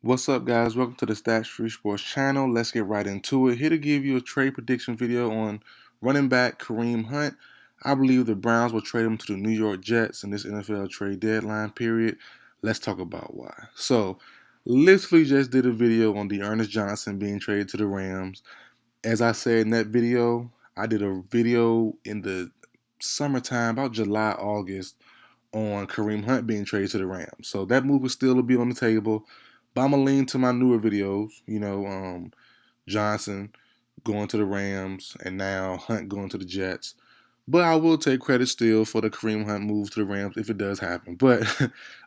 What's up, guys? Welcome to the Stats Free Sports channel. Let's get right into it. Here to give you a trade prediction video on running back Kareem Hunt. I believe the Browns will trade him to the New York Jets in this NFL trade deadline period. Let's talk about why. So, literally just did a video on D'Ernest Johnson being traded to the Rams. As I said in that video, I did a video in the summertime, about July, August, on Kareem Hunt being traded to the Rams. So that move will still be on the table. But I'm gonna lean to my newer videos, Johnson going to the Rams and now Hunt going to the Jets. But I will take credit still for the Kareem Hunt move to the Rams if it does happen. But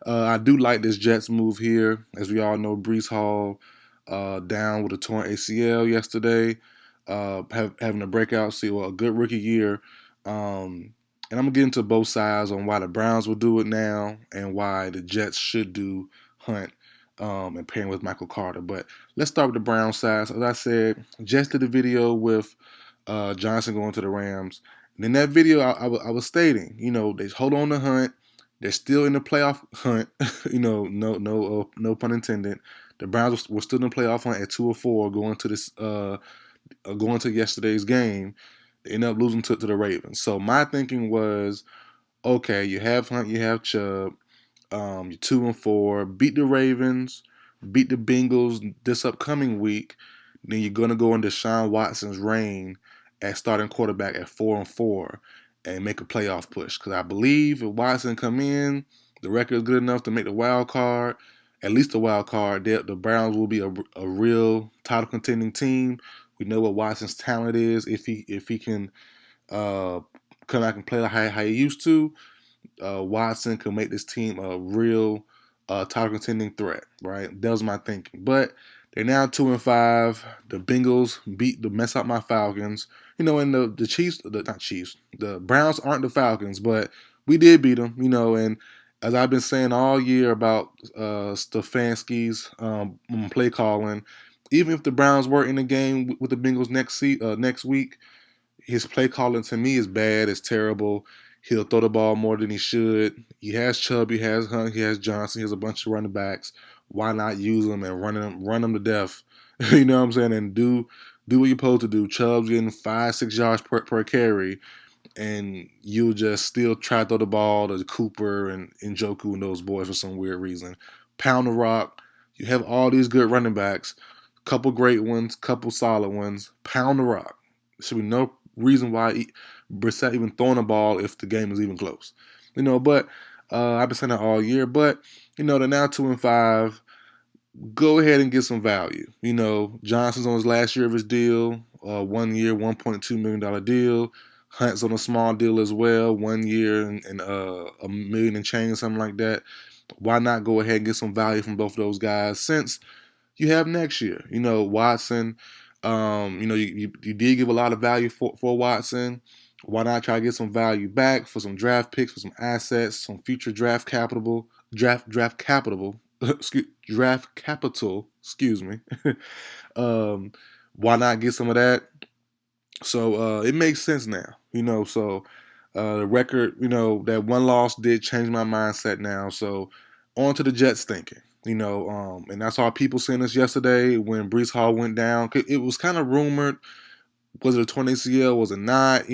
I do like this Jets move here. As we all know, Breece Hall down with a torn ACL yesterday, having a breakout season, a good rookie year. And I'm going to get into both sides on why the Browns will do it now and why the Jets should do Hunt and pairing with Michael Carter. But let's start with the Browns side. So as I said, Jets did a video with Johnson going to the Rams. And in that video, I was stating, they hold on to Hunt. They're still in the playoff hunt. No pun intended. The Browns were still in the playoff hunt at 2-4 going to yesterday's game. They ended up losing to the Ravens. So my thinking was, okay, you have Hunt, you have Chubb, you're 2-4, beat the Ravens, beat the Bengals this upcoming week. Then you're gonna go into Deshaun Watson's reign as starting quarterback at 4-4 and make a playoff push. Because I believe if Watson come in, the record is good enough to make the wild card, at least the wild card. The Browns will be a real title contending team. We know what Watson's talent is. If he can come back and play how he used to, Watson could make this team a real title contending threat. Right, that was my thinking. But they're now 2-5. The Bengals beat the mess up my Falcons. And the Chiefs, not Chiefs, the Browns aren't the Falcons, but we did beat them. And as I've been saying all year about Stefanski's play calling, even if the Browns were in the game with the Bengals next week, his play calling to me is bad. It's terrible. He'll throw the ball more than he should. He has Chubb, he has Hunt, he has Johnson, he has a bunch of running backs. Why not use them and run them to death? You know what I'm saying? And do what you're supposed to do. Chubb's getting 5-6 yards per carry, and you'll just still try to throw the ball to Cooper and Njoku and those boys for some weird reason. Pound the rock. You have all these good running backs, couple great ones, couple solid ones. Pound the rock. There should be no reason why Brissett even throwing the ball if the game is even close. But I've been saying that all year. But they're now 2-5. Go ahead and get some value. Johnson's on his last year of his deal, 1 year, $1.2 million deal. Hunt's on a small deal as well, 1 year and $1 million and change, something like that. Why not go ahead and get some value from both of those guys since you have next year? Watson, you did give a lot of value for Watson. Why not try to get some value back for some draft picks, for some assets, some future draft capital, draft capital, excuse me. Why not get some of that? So it makes sense now, So the record, that one loss did change my mindset now. So on to the Jets thinking, and that's all people saying this yesterday when Breece Hall went down. It was kind of rumored. Was it a torn ACL? Was it not?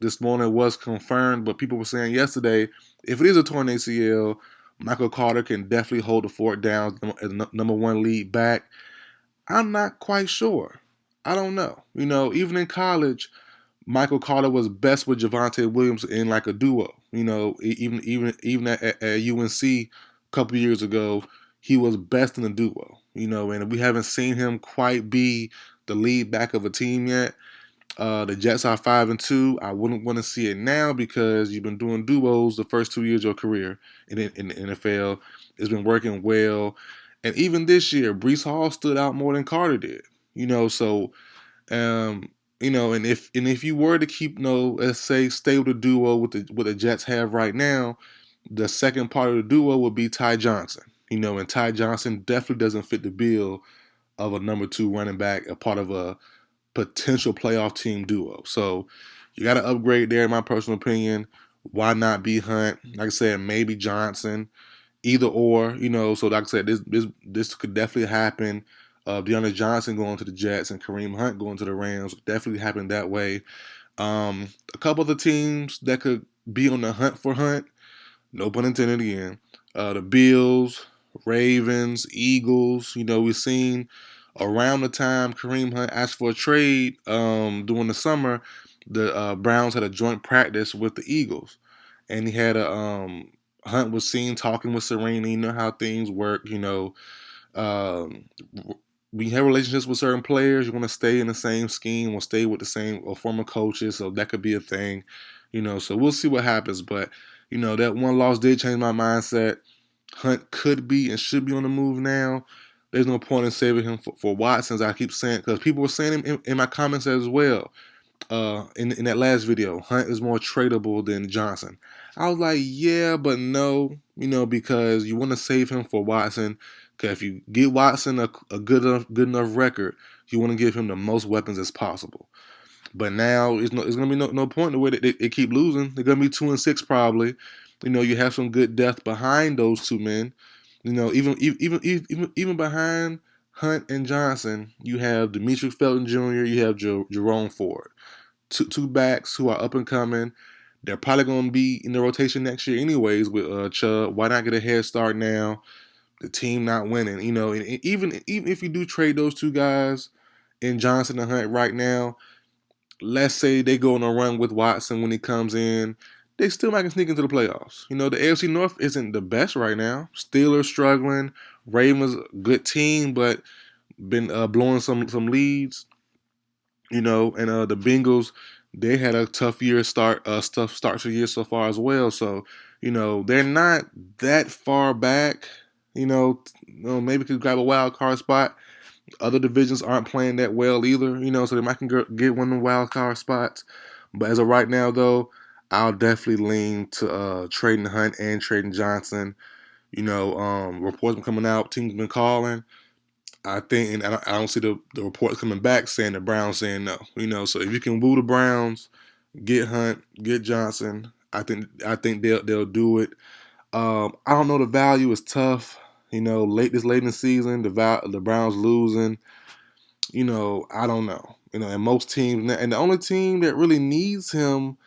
This morning it was confirmed, but people were saying yesterday, if it is a torn ACL, Michael Carter can definitely hold the fort down as number one lead back. I'm not quite sure. I don't know. Even in college, Michael Carter was best with Javonte Williams in like a duo. Even at UNC a couple years ago, he was best in a duo. And we haven't seen him quite be the lead back of a team yet. The Jets are 5-2. I wouldn't want to see it now because you've been doing duos the first 2 years of your career in the NFL. It's been working well. And even this year, Breece Hall stood out more than Carter did. So and if you were to keep let's say stay with the duo with the Jets have right now, the second part of the duo would be Ty Johnson. And Ty Johnson definitely doesn't fit the bill of a number 2 running back, a part of a potential playoff team duo. So you got to upgrade there, in my personal opinion. Why not be Hunt? Like I said, maybe Johnson. either or, So like I said, this could definitely happen. Deontay Johnson going to the Jets and Kareem Hunt going to the Rams would definitely happen that way. A couple of the teams that could be on the hunt for Hunt, no pun intended again. The Bills, Ravens, Eagles. We've seen around the time Kareem Hunt asked for a trade during the summer, the Browns had a joint practice with the Eagles, and he had a Hunt was seen talking with Serena. You know how things work. Um, when you have relationships with certain players, you want to stay in the same scheme or stay with the same or former coaches, so that could be a thing. So we'll see what happens. But that one loss did change my mindset. Hunt could be and should be on the move now. There's no point in saving him for Watson, as I keep saying, because people were saying in my comments as well. In that last video, Hunt is more tradable than Johnson. I was like, yeah, but no, because you want to save him for Watson. Because if you get Watson a good enough record, you want to give him the most weapons as possible. But now it's gonna be no point in the way that they keep losing. They're gonna be 2-6 probably. You have some good depth behind those two men. Even behind Hunt and Johnson, you have Demetric Felton Jr., you have Jerome Ford, two backs who are up and coming. They're probably going to be in the rotation next year, anyways. With Chubb, why not get a head start now? The team not winning, and even if you do trade those two guys in Johnson and Hunt right now, let's say they go on a run with Watson when he comes in, they still might sneak into the playoffs. The AFC North isn't the best right now. Steelers struggling, Ravens good team, but been blowing some leads. And the Bengals, they had a tough start to the year so far as well. So, they're not that far back. Maybe could grab a wild card spot. Other divisions aren't playing that well either. So they might can get one of the wild card spots. But as of right now, though, I'll definitely lean to trading Hunt and trading Johnson. Reports been coming out, teams been calling. I think, and I don't see the reports coming back saying the Browns saying no. So if you can woo the Browns, get Hunt, get Johnson, I think they'll do it. I don't know. The value is tough. Late in the season, the Browns losing. I don't know. And most teams, and the only team that really needs him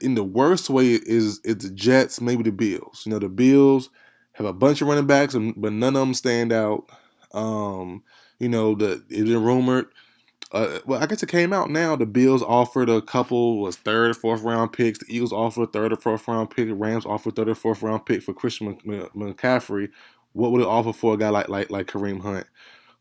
in the worst way is the Jets, maybe the Bills. The Bills have a bunch of running backs, but none of them stand out. It's been rumored. Well, I guess it came out now. The Bills offered a couple was third or fourth round picks. The Eagles offered a third or fourth round pick. The Rams offered a third or fourth round pick for Christian McCaffrey. What would it offer for a guy like Kareem Hunt,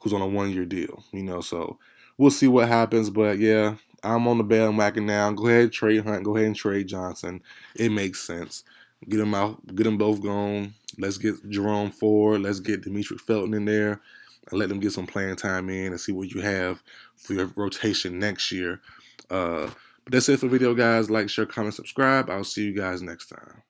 who's on a 1-year deal? So we'll see what happens. But yeah, I'm on the bandwagon now. Go ahead and trade Hunt. Go ahead and trade Johnson. It makes sense. Get them out. Get them both going. Let's get Jerome Ford. Let's get Demetric Felton in there and let them get some playing time in and see what you have for your rotation next year. But that's it for the video, guys. Like, share, comment, subscribe. I'll see you guys next time.